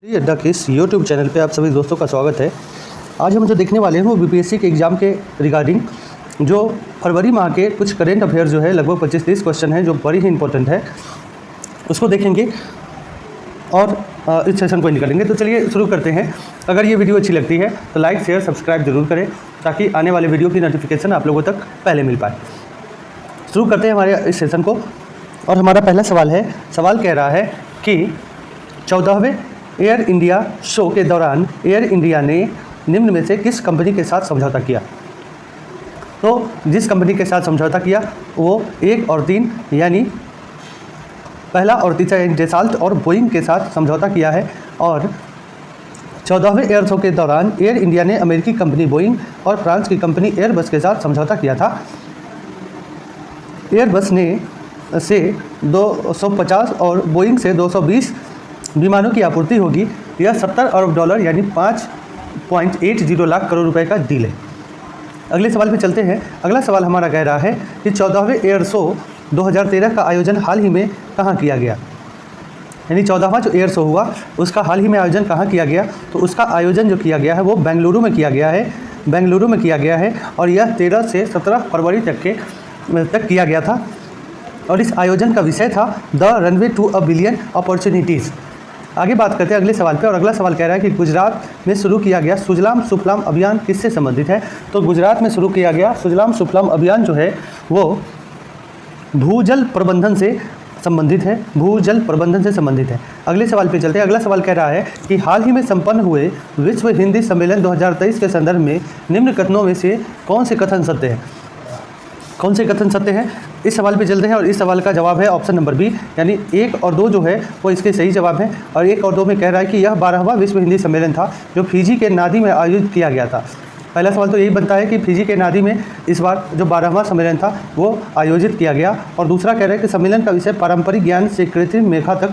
ये अड्डा के इस यूट्यूब चैनल पे आप सभी दोस्तों का स्वागत है। आज हम जो देखने वाले हैं वो बीपीएससी के एग्ज़ाम के रिगार्डिंग जो फरवरी माह के कुछ करेंट अफेयर जो है लगभग 25-30 क्वेश्चन हैं जो बड़ी ही इंपॉर्टेंट है, उसको देखेंगे और इस सेशन को निकालेंगे। तो चलिए शुरू करते हैं। अगर ये वीडियो अच्छी लगती है तो लाइक शेयर सब्सक्राइब जरूर करें ताकि आने वाले वीडियो की नोटिफिकेशन आप लोगों तक पहले मिल पाए। शुरू करते हैं हमारे इस सेशन को और हमारा पहला सवाल है। सवाल कह रहा है कि 14वें एयर इंडिया शो के दौरान एयर इंडिया ने निम्न में से किस कंपनी के साथ समझौता किया। तो जिस कंपनी के साथ समझौता किया वो 1 और 3 यानी पहला और तीसरा डसाल्ट और बोइंग के साथ समझौता किया है। और 14वें एयर शो के दौरान एयर इंडिया ने अमेरिकी कंपनी बोइंग और फ्रांस की कंपनी एयरबस के साथ समझौता किया था। एयरबस ने से 250 और बोइंग से 220 विमानों की आपूर्ति होगी। यह $70 अरब यानी 5.80 लाख करोड़ रुपए का डील है। अगले सवाल पे चलते हैं। अगला सवाल हमारा कह रहा है कि 14वें एयर शो 2013 का आयोजन हाल ही में कहाँ किया गया। यानी 14वां जो एयर शो हुआ उसका हाल ही में आयोजन कहाँ किया गया। तो उसका आयोजन जो किया गया है वो बेंगलुरु में किया गया है। बेंगलुरु में किया गया है और यह 13 से 17 फरवरी तक किया गया था। और इस आयोजन का विषय था the runway to a billion opportunities. आगे बात करते हैं अगले सवाल पे। और अगला सवाल कह रहा है कि गुजरात में शुरू किया गया सुजलाम सुफलाम अभियान किससे संबंधित है। तो गुजरात में शुरू किया गया सुजलाम सुफलाम अभियान जो है वो भूजल प्रबंधन से संबंधित है। भूजल प्रबंधन से संबंधित है। अगले सवाल पे चलते हैं। अगला सवाल कह रहा है कि हाल ही में संपन्न हुए विश्व हिंदी सम्मेलन 2023 के संदर्भ में निम्न कथनों में से कौन से कथन सत्य है। कौन से कथन सत्य हैं, इस सवाल पे चलते हैं। और इस सवाल का जवाब है ऑप्शन नंबर बी, यानी 1 और 2 जो है वो इसके सही जवाब हैं। और 1 और 2 में कह रहा है कि यह 12वां विश्व हिंदी सम्मेलन था जो फिजी के नादी में आयोजित किया गया था। पहला सवाल तो यही बनता है कि फिजी के नादी में इस बार जो 12वां सम्मेलन था वो आयोजित किया गया। और दूसरा कह रहा है कि सम्मेलन का विषय पारंपरिक ज्ञान से कृत्रिम मेधा तक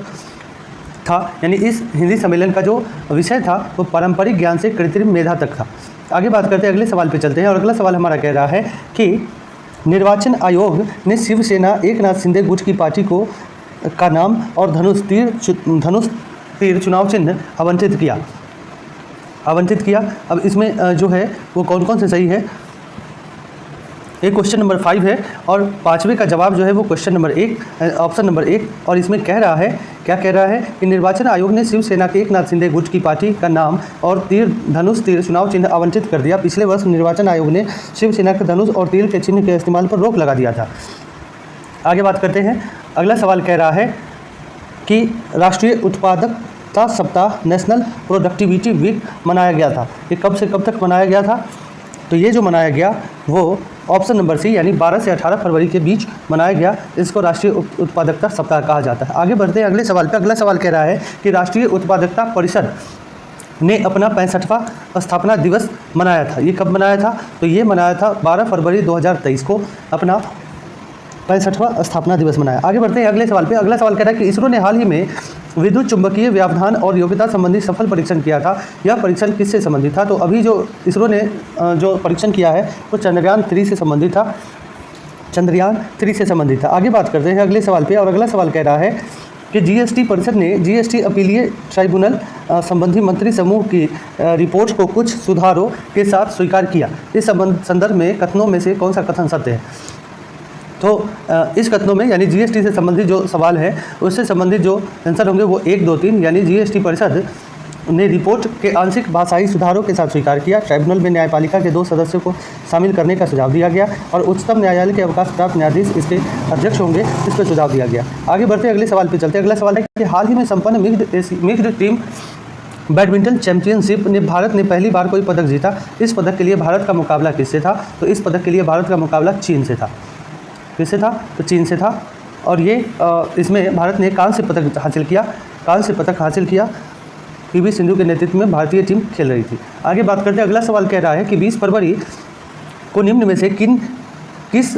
था। यानी इस हिंदी सम्मेलन का जो विषय था वो पारंपरिक ज्ञान से कृत्रिम मेधा तक था। आगे बात करते हैं, अगले सवाल पर चलते हैं। और अगला सवाल हमारा कह रहा है कि निर्वाचन आयोग ने शिवसेना एकनाथ शिंदे गुट की पार्टी का नाम और धनुष तीर चुनाव चिन्ह आवंटित किया। अब इसमें जो है वो कौन कौन से सही है। एक क्वेश्चन नंबर 5 है और 5वें का जवाब जो है वो क्वेश्चन नंबर 1 ऑप्शन नंबर 1। और इसमें कह रहा है, क्या कह रहा है कि निर्वाचन आयोग ने शिवसेना के एकनाथ शिंदे गुट की पार्टी का नाम और धनुष तीर चुनाव चिन्ह आवंटित कर दिया। पिछले वर्ष निर्वाचन आयोग ने शिवसेना के धनुष और तीर के चिन्ह के इस्तेमाल पर रोक लगा दिया था। आगे बात करते हैं। अगला सवाल कह रहा है कि राष्ट्रीय उत्पादकता सप्ताह नेशनल प्रोडक्टिविटी वीक मनाया गया था। ये कब से कब तक मनाया गया था। तो ये जो मनाया गया वो ऑप्शन नंबर सी यानी 12 से 18 फरवरी के बीच मनाया गया। इसको राष्ट्रीय उत्पादकता सप्ताह कहा जाता है। आगे बढ़ते हैं अगले सवाल पे। अगला सवाल कह रहा है कि राष्ट्रीय उत्पादकता परिषद ने अपना 65वां स्थापना दिवस मनाया था। ये कब मनाया था। तो ये मनाया था 12 फरवरी 2023 को अपना 65वां स्थापना दिवस मनाया। आगे बढ़ते हैं अगले सवाल पे। अगला सवाल कह रहा है कि इसरो ने हाल ही में विद्युत चुंबकीय व्यवधान और योग्यता संबंधी सफल परीक्षण किया था। यह परीक्षण किससे संबंधित था। तो अभी जो इसरो ने जो परीक्षण किया है वो चंद्रयान 3 से संबंधित था। चंद्रयान 3 से संबंधित था। आगे बात करते हैं अगले सवाल पे। और अगला सवाल कह रहा है कि जीएसटी परिषद ने जीएसटी अपीलीय ट्राइब्यूनल संबंधी मंत्री समूह की रिपोर्ट को कुछ सुधारों के साथ स्वीकार किया। इस संदर्भ में कथनों में से कौन सा कथन सत्य है। तो इस कथनों में यानी जीएसटी से संबंधित जो सवाल है उससे संबंधित जो आंसर होंगे वो 1, 2, 3 यानी जीएसटी परिषद ने रिपोर्ट के आंशिक भाषाई सुधारों के साथ स्वीकार किया। ट्राइब्यूनल में न्यायपालिका के 2 सदस्यों को शामिल करने का सुझाव दिया गया और उच्चतम न्यायालय के अवकाश प्राप्त न्यायाधीश इसके अध्यक्ष होंगे, इस पर सुझाव दिया गया। आगे बढ़ते अगले सवाल पर चलते। अगला सवाल है कि हाल ही में संपन्न मिक्स्ड टीम बैडमिंटन चैंपियनशिप ने भारत ने पहली बार कोई पदक जीता। इस पदक के लिए भारत का मुकाबला किससे था। तो इस पदक के लिए भारत का मुकाबला चीन से था। किससे था। तो चीन से था। और ये इसमें भारत ने कांस्य पदक हासिल किया। पीवी सिंधु के नेतृत्व में भारतीय टीम खेल रही थी। आगे बात करते हैं। अगला सवाल कह रहा है कि 20 फरवरी को निम्न में से किस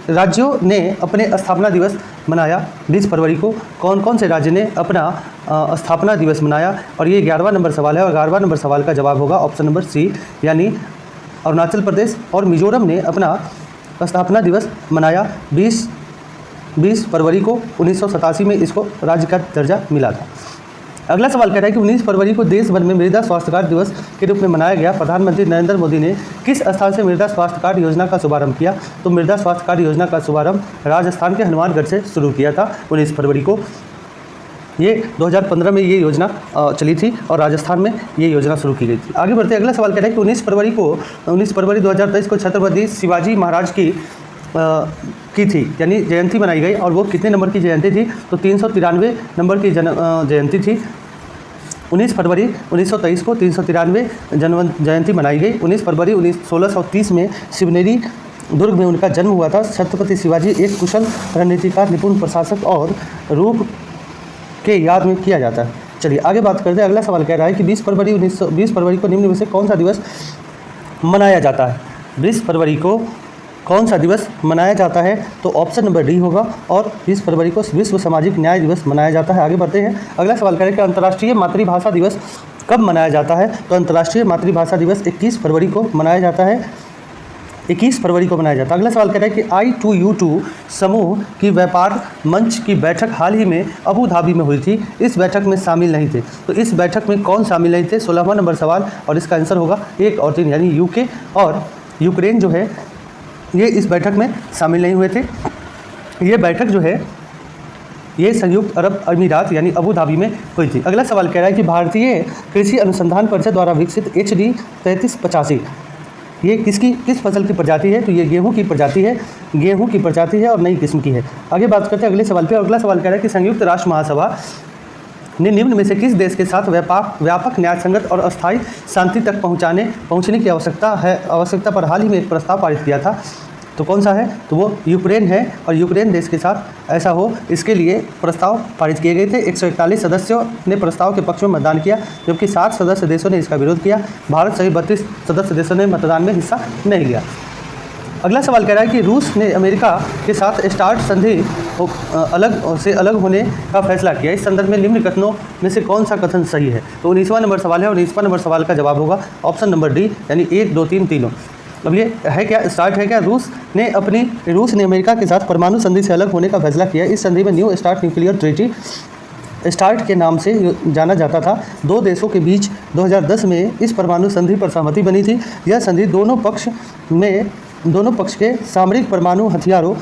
राज्यों ने अपने स्थापना दिवस मनाया। 20 फरवरी को कौन कौन से राज्य ने अपना स्थापना दिवस मनाया। और ये 11वां नंबर सवाल है और 11वां नंबर सवाल का जवाब होगा ऑप्शन नंबर सी, यानी अरुणाचल प्रदेश और मिजोरम ने अपना स्थापना दिवस मनाया 20 फरवरी को 1987 में इसको राज्य का दर्जा मिला था। अगला सवाल कह रहा है कि 19 फरवरी को देश भर में मृदा स्वास्थ्य कार्ड दिवस के रूप में मनाया गया। प्रधानमंत्री नरेंद्र मोदी ने किस स्थान से मृदा स्वास्थ्य कार्ड योजना का शुभारंभ किया? तो मृदा स्वास्थ्य कार्ड योजना का शुभारंभ राजस्थान के हनुमानगढ़ से शुरू किया था 19 फरवरी को। ये 2015 में ये योजना चली थी और राजस्थान में ये योजना शुरू की गई थी। आगे बढ़ते अगला सवाल कह रहा है कि 19 फरवरी 2023 को छत्रपति शिवाजी महाराज की थी यानी जयंती मनाई गई। और वो कितने नंबर की जयंती थी? तो 393 नंबर की जयंती थी। 19 फरवरी 1923 को 393 जयंती मनाई गई। 19 फरवरी 1630 में शिवनेरी दुर्ग में उनका जन्म हुआ था। छत्रपति शिवाजी एक कुशल रणनीतिकार, निपुण प्रशासक और रूप के याद में किया जाता है। चलिए आगे बात करते हैं। अगला सवाल कह रहा है कि 20 फरवरी को निम्न में से कौन सा दिवस मनाया जाता है? 20 फरवरी को कौन सा दिवस मनाया जाता है? तो ऑप्शन नंबर डी होगा। और 20 फरवरी को विश्व सामाजिक न्याय दिवस मनाया जाता है। आगे बढ़ते हैं। अगला सवाल करें कि अंतर्राष्ट्रीय मातृभाषा दिवस कब मनाया जाता है? तो अंतर्राष्ट्रीय मातृभाषा दिवस 21 फरवरी को मनाया जाता है। 21 फरवरी को मनाया जाता है। अगला सवाल कह रहा है कि I2U2 समूह की व्यापार मंच की बैठक हाल ही में अबू धाबी में हुई थी। इस बैठक में शामिल नहीं थे। तो इस बैठक में कौन शामिल नहीं थे? 16वां नंबर सवाल और इसका आंसर होगा 1 और 3 यानी यूके और यूक्रेन जो है ये इस बैठक में शामिल नहीं हुए थे। ये बैठक जो है ये संयुक्त अरब अमीरात यानी अबू धाबी में हुई थी। अगला सवाल कह रहा है कि भारतीय कृषि अनुसंधान परिषद द्वारा विकसित HD 3385 ये किस फसल की प्रजाति है? तो ये गेहूं की प्रजाति है और नई किस्म की है। आगे बात करते हैं अगले सवाल पे। अगला सवाल कह रहा है कि संयुक्त राष्ट्र महासभा ने निम्न में से किस देश के साथ व्यापक न्यायसंगत और अस्थायी शांति तक पहुंचने की आवश्यकता पर हाल ही में एक प्रस्ताव पारित किया था? तो कौन सा है? तो वो यूक्रेन है। और यूक्रेन देश के साथ ऐसा हो इसके लिए प्रस्ताव पारित किए गए थे। 141 सदस्यों ने प्रस्ताव के पक्ष में मतदान किया जबकि 7 सदस्य देशों ने इसका विरोध किया। भारत सहित 32 सदस्य देशों ने मतदान में हिस्सा नहीं लिया। अगला सवाल कह रहा है कि रूस ने अमेरिका के साथ स्टार्ट संधि अलग होने का फैसला किया। इस संदर्भ में निम्न कथनों में से कौन सा कथन सही है? तो 19वां नंबर सवाल है और 19वां नंबर सवाल का जवाब होगा ऑप्शन नंबर डी यानी 1, 2, 3 तीनों। अब ये है क्या? स्टार्ट है क्या? रूस ने अमेरिका के साथ परमाणु संधि से अलग होने का फैसला किया। इस संधि में new start nuclear treaty start के नाम से जाना जाता था। दो देशों के बीच 2010 में इस परमाणु संधि पर सहमति बनी थी। यह संधि दोनों पक्ष के सामरिक परमाणु हथियारों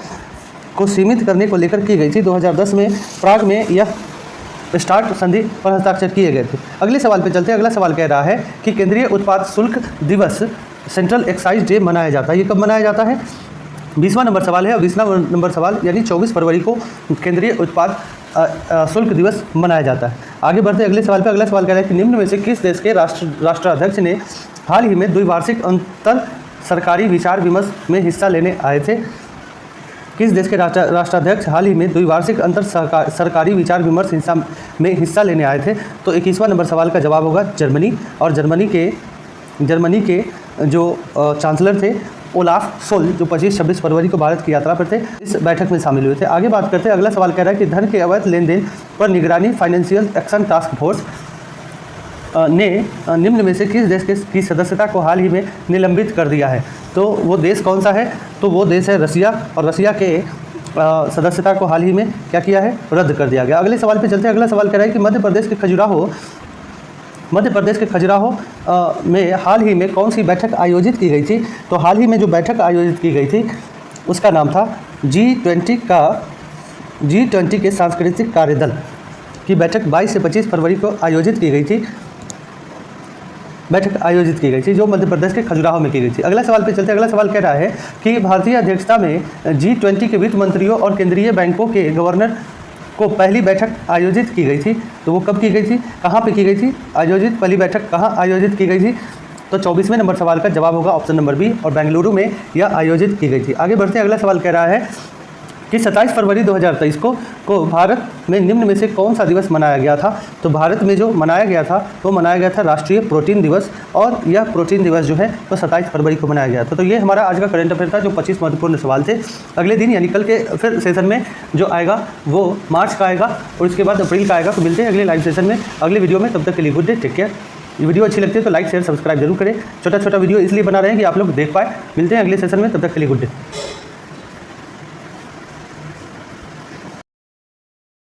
को सीमित करने को लेकर की गई थी। 2010 में प्राग में यह स्टार्ट संधि पर हस्ताक्षर किए गए थे। अगले सवाल पे चलते हैं। अगला सवाल कह रहा है कि केंद्रीय उत्पाद शुल्क दिवस सेंट्रल एक्साइज डे मनाया जाता है। ये कब मनाया जाता है? 20वां नंबर सवाल है और 20वां नंबर सवाल यानी 24 फरवरी को केंद्रीय उत्पाद शुल्क दिवस मनाया जाता है। आगे बढ़ते अगले सवाल पे। अगला सवाल कह रहा है कि निम्न में से किस देश के राष्ट्राध्यक्ष ने हाल ही में द्विवार्षिक अंतर सरकारी विचार विमर्श में हिस्सा लेने आए थे? किस देश के राष्ट्राध्यक्ष हाल ही में द्विवार्षिक अंतर सरकारी विचार विमर्श में हिस्सा लेने आए थे? तो 21वां नंबर सवाल का जवाब होगा जर्मनी। और जर्मनी के जो चांसलर थे ओलाफ सोल जो 25-26 फरवरी को भारत की यात्रा पर थे, इस बैठक में शामिल हुए थे। आगे बात करते हैं। अगला सवाल कह रहा है कि धन के अवैध लेन देन पर निगरानी फाइनेंशियल एक्शन टास्क फोर्स ने निम्न में से किस देश की सदस्यता को हाल ही में निलंबित कर दिया है? तो वो देश कौन सा है? तो वो देश है रसिया। और रसिया के सदस्यता को हाल ही में क्या किया है? रद्द कर दिया गया। अगले सवाल पे चलते हैं। अगला सवाल कह रहा है कि मध्य प्रदेश के खजुराहो में हाल ही में कौन सी बैठक आयोजित की गई थी? तो हाल ही में जो बैठक आयोजित की गई थी उसका नाम था G20 के सांस्कृतिक कार्यदल की बैठक 22 से 25 फरवरी को आयोजित की गई थी जो मध्य प्रदेश के खजुराहो में की गई थी। अगला सवाल पे चलते हैं। अगला सवाल कह रहा है कि भारतीय अध्यक्षता में G20 के वित्त मंत्रियों और केंद्रीय बैंकों के गवर्नर को पहली बैठक आयोजित की गई थी। तो वो कब की गई थी? कहाँ पे की गई थी? पहली बैठक कहाँ आयोजित की गई थी? तो 24वें नंबर सवाल का जवाब होगा ऑप्शन नंबर बी और बेंगलुरु में यह आयोजित की गई थी। आगे बढ़ते हैं। अगला सवाल कह रहा है कि 27 फरवरी 2023 को भारत में निम्न में से कौन सा दिवस मनाया गया था? तो भारत में जो मनाया गया था वो मनाया गया था राष्ट्रीय प्रोटीन दिवस। और यह प्रोटीन दिवस जो है वो 27 फरवरी को मनाया गया था। तो ये हमारा आज का करंट अफेयर था जो 25 महत्वपूर्ण सवाल थे। अगले दिन यानी कल के फिर सेशन में जो आएगा वो मार्च का आएगा और उसके बाद अप्रैल का आएगा। तो मिलते हैं अगले लाइव सेशन में अगले वीडियो में। तब तक के लिए गुड डे, टेक केयर। ये वीडियो अच्छी लगती है तो लाइक शेयर सब्सक्राइब जरूर करें। छोटा वीडियो इसलिए बना रहे हैं कि आप लोग देख पाए। मिलते हैं अगले सेशन में, तब तक के लिए गुड डे।